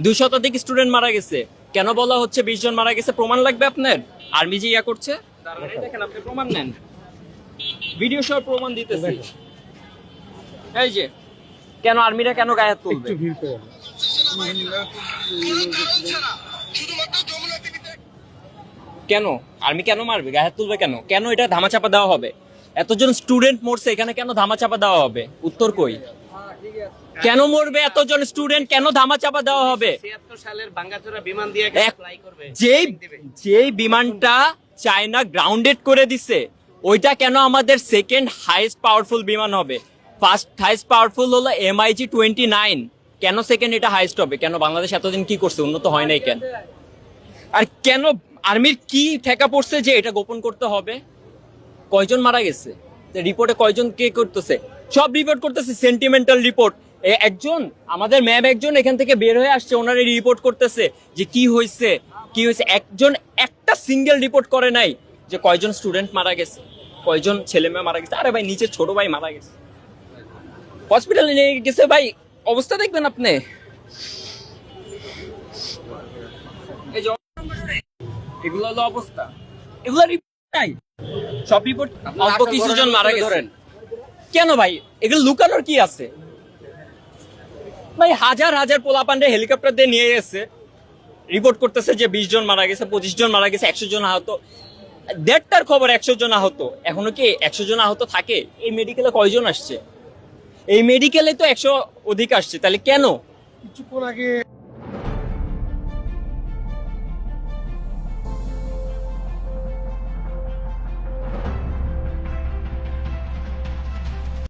200 শতাধিক স্টুডেন্ট মারা গেছে, কেন বলা হচ্ছে 20 জন মারা গেছে? প্রমাণ লাগবে আপনার? আর্মি যে ইয়া করছে, দেখেন আপনি প্রমাণ নেন, ভিডিও সহ প্রমাণ দিতেছি। এই যে কেন আর্মিরা কেন গায়ে হাত তুলবে? কেন আর্মি কেন মারবে, গায়ে হাত তুলবে কেন? কেন এটা ধামাচাপা দেওয়া হবে? এতজন স্টুডেন্ট মরছে, এখানে কেন ধামাচাপা দেওয়া হবে? উত্তর কই? কেন মরবে এতজন স্টুডেন্ট, কেন ধামাচাপা দেওয়া হবে? 76 সালের ভাঙ্গাচোরা বিমান দিয়ে ফ্লাই করবে, যেই বিমানটা চায়না গ্রাউন্ডেড করে দিছে, ওইটা কেন আমাদের সেকেন্ড হাইস্ট পাওয়ারফুল বিমান হবে? ফার্স্ট হাইস্ট পাওয়ারফুল হলো MiG-29, কেন সেকেন্ড এটা হাইস্ট হবে? কেন বাংলাদেশ এতদিন কি করছে, উন্নত হয় নাই কেন? আর কেন আর্মির কি ঠেকা পড়ছে যে এটা গোপন করতে হবে? কয়জন মারা গেছে রিপোর্টে, কয়জন কে করতেছে? সব রিপোর্ট করতেছে সেন্টিমেন্টাল রিপোর্ট। একজন আমাদের ম্যাম একজন এখান থেকে বের হয়ে আসছে, ওনারা রিপোর্ট করতেছে যে কি হয়েছে কি হয়েছে। একজন একটা সিঙ্গেল রিপোর্ট করে নাই যে কয়জন স্টুডেন্ট মারা গেছে, কয়জন ছেলে মেয়ে মারা গেছে। আরে ভাই নিজের ছোট ভাই মারা গেছে, হসপিটালে নিয়ে গেছে, ভাই অবস্থা দেখবেন আপনি। এই যে এগুলো হলো অবস্থা, এগুলো রিপোর্ট নাই, সব রিপোর্ট অল্প কিছু জন মারা গেছে। কেন ভাই এগুলো লুকানোর কি আছে? ভাই হাজার হাজার পোলাপান্ডে হেলিকপ্টার দিয়ে নিয়ে গেছে, রিপোর্ট করতেছে যে 20 জন মারা গেছে, 25 জন মারা গেছে, 100 জন আহত। দেড়টার খবর 100 জন আহত, এখনো কি 100 জন আহত থাকে? এই মেডিকেলে কয়জন আসছে? এই মেডিকেলে তো 100 অধিক আসছে, তাহলে কেন? কিছুক্ষণ আগে